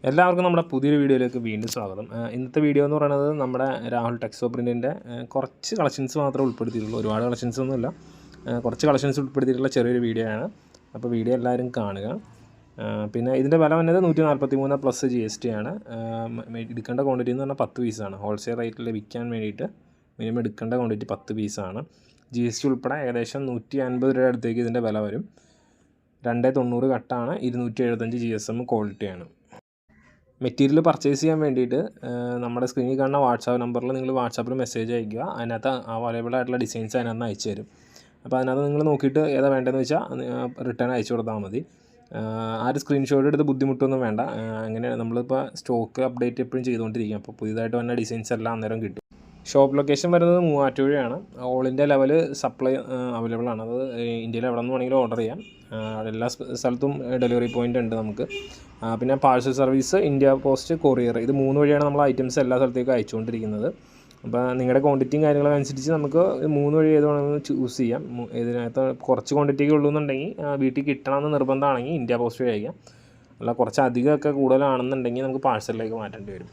എല്ലാവർക്കും നമ്മുടെ പുതിയൊരു വീഡിയോയിലേക്ക് വീണ്ടും സ്വാഗതം. ഇന്നത്തെ വീഡിയോ എന്ന് പറയുന്നത് നമ്മുടെ രാഹുൽ ടെക്സോ പ്രിൻറ്റിൻ്റെ കുറച്ച് കളക്ഷൻസ് മാത്രമേ ഉൾപ്പെടുത്തിയിട്ടുള്ളൂ. ഒരുപാട് കളക്ഷൻസ് ഒന്നുമില്ല, കുറച്ച് കളക്ഷൻസ് ഉൾപ്പെടുത്തിയിട്ടുള്ള ചെറിയൊരു വീഡിയോ ആണ്. അപ്പോൾ വീഡിയോ എല്ലാവരും കാണുക. പിന്നെ ഇതിൻ്റെ വില വന്നത് 143 പ്ലസ് GST ആണ്. എടുക്കേണ്ട ക്വാണ്ടിറ്റി എന്ന് പറഞ്ഞാൽ 10 പീസാണ്. ഹോൾസെയിൽ റേറ്റിൽ വിൽക്കാൻ വേണ്ടിയിട്ട് മിനിമം എടുക്കേണ്ട ക്വാണ്ടിറ്റി 10 പീസാണ്. GST ഉൾപ്പെടെ ഏകദേശം 150 രൂപ അടുത്തേക്ക് ഇതിൻ്റെ വില വരും. 290 കട്ടാണ്, 275 GSM ക്വാളിറ്റിയാണ്. മെറ്റീരിയൽ പർച്ചേസ് ചെയ്യാൻ വേണ്ടിയിട്ട് നമ്മുടെ സ്ക്രീനിൽ കാണുന്ന വാട്സാപ്പ് നമ്പറിൽ നിങ്ങൾ വാട്സാപ്പിൽ മെസ്സേജ് അയയ്ക്കുക. അതിനകത്ത് അവൈലബിൾ ആയിട്ടുള്ള ഡിസൈൻസ് അതിനകത്ത് അയച്ചു തരും. അപ്പോൾ അതിനകത്ത് നിങ്ങൾ നോക്കിയിട്ട് ഏതാ വേണ്ടതെന്ന് വെച്ചാൽ റിട്ടേൺ അയച്ചു കൊടുത്താൽ മതി. ആരും സ്ക്രീൻഷോട്ട് എടുത്ത് ബുദ്ധിമുട്ടൊന്നും വേണ്ട. അങ്ങനെ നമ്മളിപ്പോൾ സ്റ്റോക്ക് അപ്ഡേറ്റ് എപ്പോഴും ചെയ്തുകൊണ്ടിരിക്കും. അപ്പോൾ പുതിയതായിട്ട് വന്ന ഡിസൈൻസ് എല്ലാം അന്നേരം കിട്ടും. ഷോപ്പ് ലൊക്കേഷൻ വരുന്നത് മൂവാറ്റുപുഴയാണ്. All India level supply available ആണ്. അത് ഇന്ത്യയിൽ എവിടെ നിന്ന് വേണമെങ്കിലും ഓർഡർ ചെയ്യാം. എല്ലാ സ്ഥലത്തും ഡെലിവറി പോയിൻ്റ് ഉണ്ട് നമുക്ക്. പിന്നെ parcel service, India post, courier, ഇത് 3 വഴിയാണ് നമ്മൾ ഐറ്റംസ് എല്ലാ സ്ഥലത്തേക്കും അയച്ചുകൊണ്ടിരിക്കുന്നത്. അപ്പോൾ നിങ്ങളുടെ ക്വാണ്ടിറ്റിയും കാര്യങ്ങളും അനുസരിച്ച് നമുക്ക് 3 വഴി ഏത് വേണമെന്ന് ചൂസ് ചെയ്യാം. ഇതിനകത്ത് കുറച്ച് ക്വാണ്ടിറ്റിക്ക് ഉള്ളൂന്നുണ്ടെങ്കിൽ വീട്ടിൽ കിട്ടണമെന്ന് നിർബന്ധമാണെങ്കിൽ ഇന്ത്യ പോസ്റ്റ് വഴി അയക്കാം. അല്ല കുറച്ച് അധികമൊക്കെ കൂടുതലാണെന്നുണ്ടെങ്കിൽ നമുക്ക് പാഴ്സലിലേക്ക് മാറ്റേണ്ടി വരും.